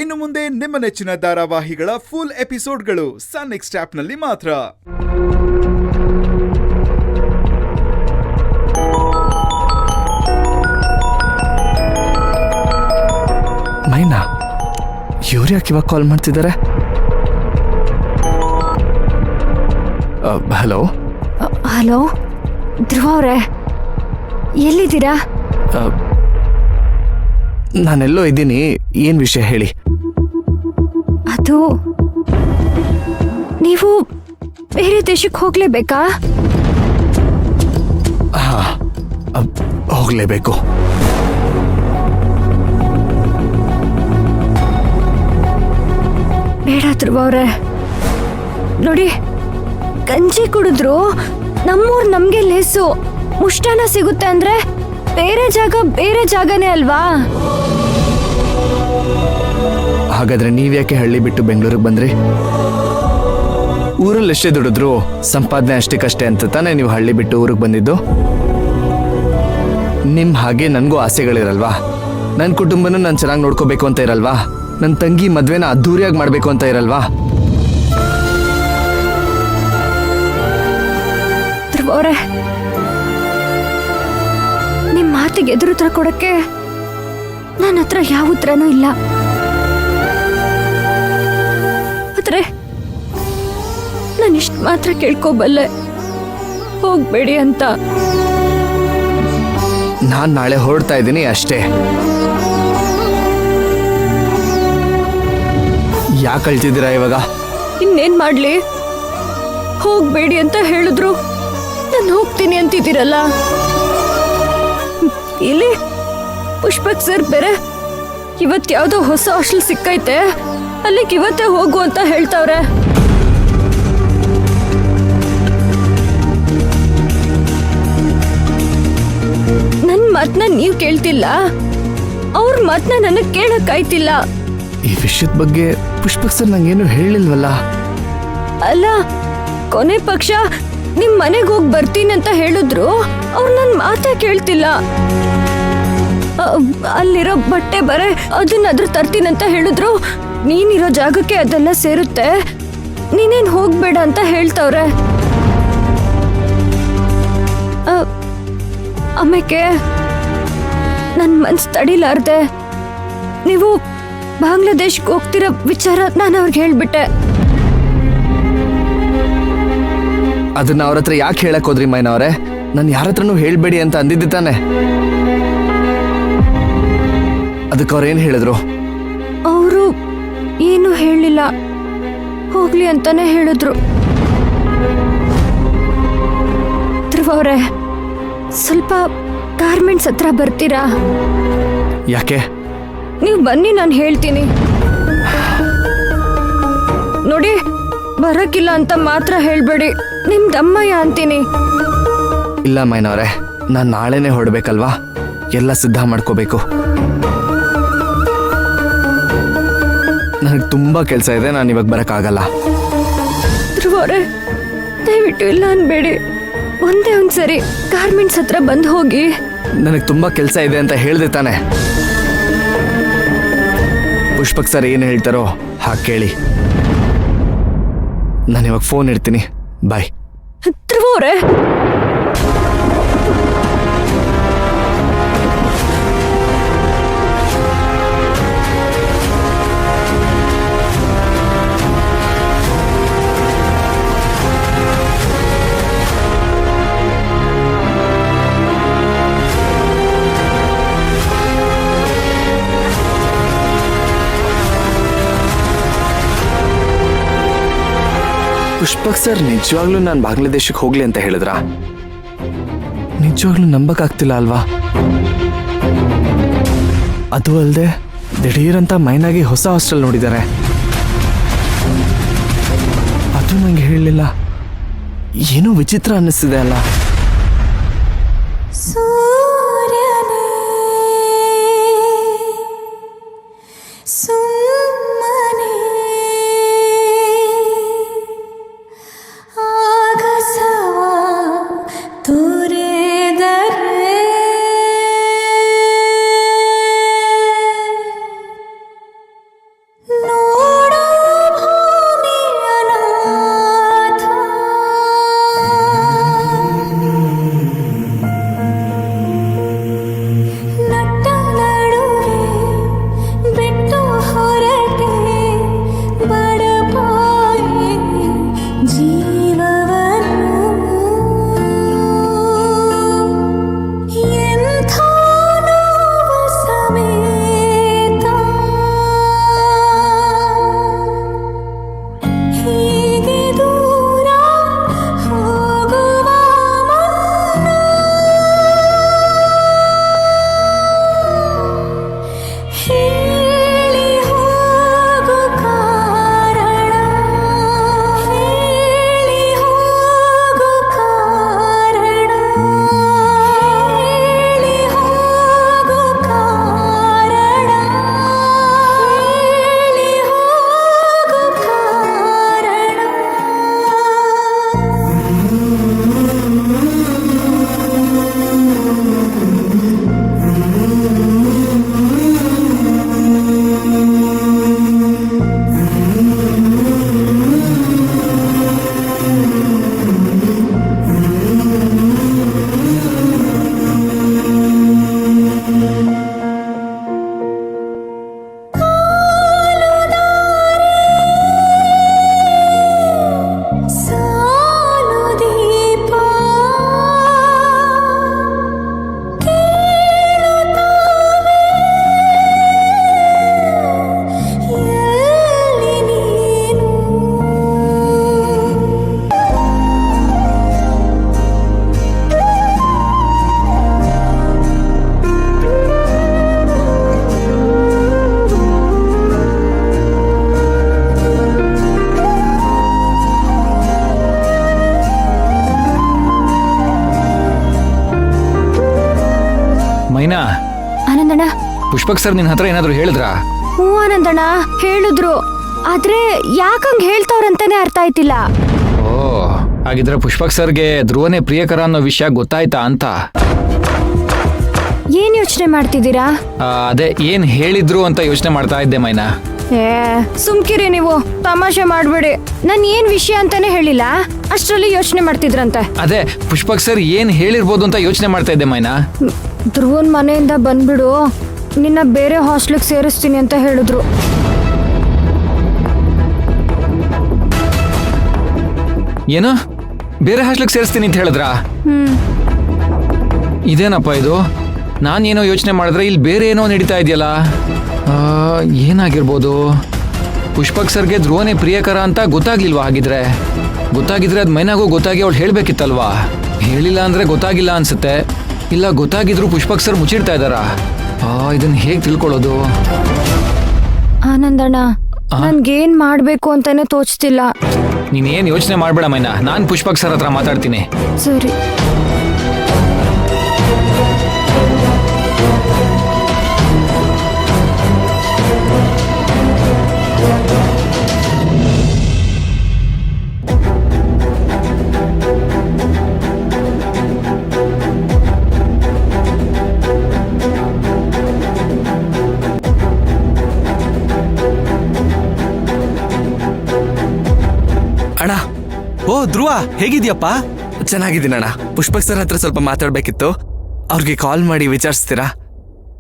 ಇನ್ನು ಮುಂದೆ ನಿಮ್ಮ ನೆಚ್ಚಿನ ಧಾರಾವಾಹಿಗಳ ಫುಲ್ ಎಪಿಸೋಡ್ಗಳು ಸನ್ ನೆಕ್ಸ್ಟ್ ಆಪ್ನಲ್ಲಿ ಮಾತ್ರ. ಮೈನಾ, ಇವ್ರು ಯಾಕೆ ಇವಾಗ ಕಾಲ್ ಮಾಡ್ತಿದ್ದಾರೆ? ಹಲೋ ಹಲೋ, ಧ್ರುವ ಅವರೇ, ಎಲ್ಲಿದ್ದೀರಾ? ನಾನೆಲ್ಲೋ ಇದ್ದೀನಿ. ಏನ್ ವಿಷಯ ಹೇಳಿ. ಅದು ನೀವು ಬೇರೆ ದೇಶಕ್ಕೆ ಹೋಗ್ಲೇಬೇಕಾ? ಹಾ, ಹೋಗ್ಲೇಬೇಕು. ಬೇಡ ಧ್ರುವ ಅವರೇ, ನೋಡಿ, ಗಂಜಿ ಕುಡಿದ್ರು ನಮ್ಮೂರ್ ನಮ್ಗೆ ಲೇಸು. ಮುಷ್ಟಾನ ಸಿಗುತ್ತೆ ಅಂದ್ರೆ ಬೇರೆ ಜಾಗನೇ ಅಲ್ವಾ? ಹಾಗಾದ್ರೆ ನೀವ್ಯಾಕೆ ಹಳ್ಳಿ ಬಿಟ್ಟು ಬೆಂಗಳೂರಿಗೆ ಬಂದ್ರಿ? ಊರಲ್ಲಿ ಎಷ್ಟೇ ದುಡಿದ್ರು ಸಂಪಾದನೆ ಅಷ್ಟಕ್ಕಷ್ಟೇ ಅಂತ ತಾನೇ ನೀವು ಹಳ್ಳಿ ಬಿಟ್ಟು ಊರಿಗೆ ಬಂದಿದ್ದು. ನಿಮ್ ಹಾಗೆ ನನಗೂ ಆಸೆಗಳಿರಲ್ವಾ? ನನ್ನ ಕುಟುಂಬನೂ ನಾನು ಚೆನ್ನಾಗಿ ನೋಡ್ಕೋಬೇಕು ಅಂತ ಇರಲ್ವಾ? ನನ್ನ ತಂಗಿ ಮದ್ವೆನ ಅದ್ಧೂರಿಯಾಗಿ ಮಾಡ್ಬೇಕು ಅಂತ ಇರಲ್ವಾ? ಧ್ರುವರೇ, ನಿಮ್ ಮಾತಿಗೆ ಎದುರು ಉತ್ತರ ಕೊಡಕ್ಕೆ ನನ್ನ ಹತ್ರ ಯಾವ ಉತ್ತರನೂ ಇಲ್ಲ. ಆದ್ರೆ ನಾನು ಇಷ್ಟ ಮಾತ್ರ ಕೇಳ್ಕೋಬಲ್ಲೆ, ಹೋಗ್ಬೇಡಿ ಅಂತ. ನಾನ್ ನಾಳೆ ಹೊರಡ್ತಾ ಇದ್ದೀನಿ ಅಷ್ಟೇ. ಯಾಕೆ ಅಳ್ತಿದ್ದೀರಾ ಇವಾಗ? ಇನ್ನೇನ್ ಮಾಡ್ಲಿ? ಹೋಗ್ಬೇಡಿ ಅಂತ ಹೇಳಿದ್ರು ನಾನು ಹೋಗ್ತೀನಿ ಅಂತಿದ್ದೀರಲ್ಲ. ಇಲ್ಲಿ ಪುಷ್ಪಕ್ ಸರ್ ಬೇರೆ ಇವತ್ ಯಾವ್ದೋ ಹೊಸ ಹಾಸ್ಟೆಲ್ ಸಿಕ್ಕೈತೆ, ಅಲ್ಲಿಗೆ ಇವತ್ತೇ ಹೋಗು ಅಂತ ಹೇಳ್ತಾವ್ರೆ. ನನ್ ಮಾತನ್ನ ನೀವ್ ಕೇಳ್ತಿಲ್ಲ, ಅವ್ರ ಮಾತನ್ನ ನನಗ್ ಕೇಳಕ್ ಆಯ್ತಿಲ್ಲ. ಈ ವಿಷಯದ ಬಗ್ಗೆ ಪುಷ್ಪಕ್ ಸರ್ ನಂಗೇನು ಹೇಳಿಲ್ವಲ್ಲ? ಅಲ್ಲ, ಕೊನೆ ಪಕ್ಷ ನಿಮ್ ಮನೆಗೆ ಹೋಗಿ ಬರ್ತೀನಿ ಅಂತ ಹೇಳಿದ್ರು, ಅವ್ರು ನನ್ ಮಾತೇ ಕೇಳ್ತಿಲ್ಲ. ಅಲ್ಲಿರೋ ಬಟ್ಟೆ ಬರೆ ಅದನ್ನಾದ್ರೂ ತರ್ತೀನಿ ಅಂತ ಹೇಳಿದ್ರು, ನೀನಿರೋ ಜಾಗಕ್ಕೆ ಅದೆಲ್ಲ ಸೇರುತ್ತೆ, ನೀನೇನ್ ಹೋಗ್ಬೇಡ ಅಂತ ಹೇಳ್ತವ್ರೆ. ಆಮೇಲೆ ನನ್ ಮನ್ಸ್ ತಡಿಲಾರ್ದೆ ನೀವು ಬಾಂಗ್ಲಾದೇಶ್ಗೆ ಹೋಗ್ತಿರೋ ವಿಚಾರ ನಾನು ಅವ್ರಿಗೆ ಹೇಳ್ಬಿಟ್ಟೆ. ಅದನ್ನ ಅವ್ರ ಹತ್ರ ಯಾಕೆ ಹೇಳಕ್ ಹೋದ್ರಿ ಮೈನಾ ಅವರೇ? ನಾನು ಯಾರ ಹತ್ರನೂ ಹೇಳ್ಬೇಡಿ ಅಂತ ಅಂದಿದ್ದೆ ತಾನೆ. ಅದಕ್ಕೆ ಅವ್ರೇನ್ ಹೇಳಿದ್ರು? ಅವರು ಏನು ಹೇಳಿಲ್ಲ, ಹೋಗ್ಲಿ ಅಂತಾನೆ ಹೇಳಿದ್ರು. ಧ್ರುವ ಅವರೇ, ಸ್ವಲ್ಪ ಗಾರ್ಮೆಂಟ್ಸ್ ಹತ್ರ ಬರ್ತೀರಾ? ಯಾಕೆ? ನೀವು ಬನ್ನಿ, ನಾನು ಹೇಳ್ತೀನಿ. ನೋಡಿ, ಬರಕ್ಕಿಲ್ಲ ಅಂತ ಮಾತ್ರ ಹೇಳ್ಬೇಡಿ, ನಿಮ್ದಮ್ಮಯ್ಯ ಅಂತೀನಿ. ಇಲ್ಲ ಮೈನಾ ಅವರೇ, ನಾನು ನಾಳೆನೆ ಹೊರಡ್ಬೇಕಲ್ವಾ, ಎಲ್ಲ ಸಿದ್ಧ ಮಾಡ್ಕೋಬೇಕು. ನನಗೆ ತುಂಬಾ ಕೆಲಸ ಇದೆ, ನಾನು ಇವಾಗ ಬರಕ್ಕಾಗಲ್ಲ. ಧ್ರುವ ಅವರೇ, ದಯವಿಟ್ಟು ಇಲ್ಲ ಅನ್ಬೇಡಿ. ಒಂದೇ ಒಂದ್ಸರಿ ಗಾರ್ಮೆಂಟ್ಸ್ ಹತ್ರ ಬಂದು ಹೋಗಿ. ನನಗೆ ತುಂಬಾ ಕೆಲಸ ಇದೆ ಅಂತ ಹೇಳ್ದೆ ತಾನೆ. ಪುಷ್ಪಕ್ ಸರ್ ಏನು ಹೇಳ್ತಾರೋ ಹಾಗೆ ಕೇಳಿ. ನಾನು ಇವಾಗ ಫೋನ್ ಇಡ್ತೀನಿ, ಬಾಯ್. ಧ್ರುವ ಅವರೇ, ಪುಷ್ಪಕ್ ಸರ್ ನಿಜವಾಗ್ಲೂ ನಾನು ಬಾಂಗ್ಲಾದೇಶಕ್ಕೆ ಹೋಗ್ಲಿ ಅಂತ ಹೇಳಿದ್ರ? ನಿಜವಾಗ್ಲೂ ನಂಬಕ್ಕಾಗ್ತಿಲ್ಲ ಅಲ್ವಾ? ಅದು ಅಲ್ಲದೆ ದಿಢೀರಂತ ಮೈನಾಗಿ ಹೊಸ ಹಾಸ್ಟೆಲ್ ನೋಡಿದ್ದಾರೆ, ಅದು ನಂಗೆ ಹೇಳಲಿಲ್ಲ. ಏನೋ ವಿಚಿತ್ರ ಅನ್ನಿಸ್ತಿದೆ ಅಲ್ಲ? ಪುಷ್ಪಕ್ ಸರ್ ನಿನ್ ಹತ್ರ ಏನಾದ್ರು ಹೇಳಿದ್ರಾ? ಹ್ಞೂ ಆನಂದಣ್ಣ ಹೇಳಿದ್ರು, ಆದ್ರೆ ಯಾಕಂಗ್ ಹೇಳ್ತಾವ್ರಂತಾನೆ ಅರ್ಥ ಆಯ್ತಿಲ್ಲ. ಓ, ಹಾಗಿದ್ರೆ ಪುಷ್ಪಕ್ ಸರ್ಗೆ ಧ್ರುವನೇ ಪ್ರಿಯಕರ ಅನ್ನೋ ವಿಷಯ ಗೊತ್ತಾಯ್ತಾ ಅಂತ? ಏನ್ ಯೋಚನೆ ಮಾಡ್ತಿದ್ದೀರಾ? ಅದೇ ಏನ್ ಹೇಳಿದ್ರು ಅಂತ ಯೋಚನೆ ಮಾಡ್ತಾ ಇದ್ದೆ ಮೈನಾ. ಸುಮ್ಕಿರಿ ನೀವು, ತಮಾಷೆ ಮಾಡ್ಬೇಡಿ. ನಾನ್ ಏನ್ ವಿಷಯ ಅಂತಾನೆ ಹೇಳಿಲ್ಲ, ಅಷ್ಟ್ರಲ್ಲಿ ಯೋಚನೆ ಮಾಡ್ತಿದ್ರಂತೆ. ಅದೇ ಪುಷ್ಪಕ್ ಸರ್ ಏನ್ ಹೇಳಿರ್ಬೋದು ಅಂತ ಯೋಚನೆ ಮಾಡ್ತಾ ಇದ್ದೆ ಮೈನಾ. ಧ್ರುವನ್ ಮನೆಯಿಂದ ಬಂದ್ಬಿಡು, ನಿನ್ನ ಬೇರೆ ಹಾಸ್ಟೆಲ್ಗೆ ಸೇರಿಸ್ತೀನಿ ಅಂತ ಹೇಳಿದ್ರು. ಏನು ಬೇರೆ ಹಾಸ್ಟೆಲ್ಗೆ ಸೇರಿಸ್ತೀನಿ ಅಂತ ಹೇಳಿದ್ರಾ? ಇದೇನಪ್ಪ ಇದು? ನಾನೇನೋ ಯೋಚನೆ ಮಾಡಿದ್ರೆ ಇಲ್ಲಿ ಬೇರೆ ಏನೋ ನಡೀತಾ ಇದೆಯಲ್ಲ. ಏನಾಗಿರ್ಬೋದು? ಪುಷ್ಪಕ್ ಸರ್ಗೆ ಧ್ರುವನೇ ಪ್ರಿಯಕರ ಅಂತ ಗೊತ್ತಾಗ್ಲಿಲ್ವಾ? ಹಾಗಿದ್ರೆ ಗೊತ್ತಾಗಿದ್ರೆ ಅದು ಮೈನಾಗೂ ಗೊತ್ತಾಗಿ ಅವಳು ಹೇಳ್ಬೇಕಿತ್ತಲ್ವಾ? ಹೇಳಿಲ್ಲ ಅಂದ್ರೆ ಗೊತ್ತಾಗಿಲ್ಲ ಅನ್ಸುತ್ತೆ. ಇಲ್ಲ ಗೊತ್ತಾಗಿದ್ರು ಪುಷ್ಪಕ್ ಸರ್ ಮುಚ್ಚಿಡ್ತಾ ಇದ್ದಾರಾ? ಇದನ್ನ ಹೇಗೆ ತಿಳ್ಕೊಳ್ಳೋದು? ಆನಂದಣ್ಣ, ನನ್ಗೇನ್ ಮಾಡ್ಬೇಕು ಅಂತಾನೆ ತೋಚ್ತಿಲ್ಲ. ನೀನೇನ್ ಯೋಚನೆ ಮಾಡ್ಬೇಡ ಮೈನಾ, ನಾನ್ ಪುಷ್ಪಕ್ ಸರ್ ಹತ್ರ ಮಾತಾಡ್ತೀನಿ. ಸರಿ. ಅಣ್ಣ. ಓ ಧ್ರುವ, ಹೇಗಿದ್ಯಪ್ಪ? ಚೆನ್ನಾಗಿದ್ದೀನಿ ಅಣ್ಣ. ಪುಷ್ಪಕ್ ಸರ್ ಹತ್ರ ಸ್ವಲ್ಪ ಮಾತಾಡ್ಬೇಕಿತ್ತು, ಅವ್ರಿಗೆ ಕಾಲ್ ಮಾಡಿ ವಿಚಾರಿಸ್ತೀರಾ?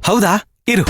ಹೌದಾ, ಇರು.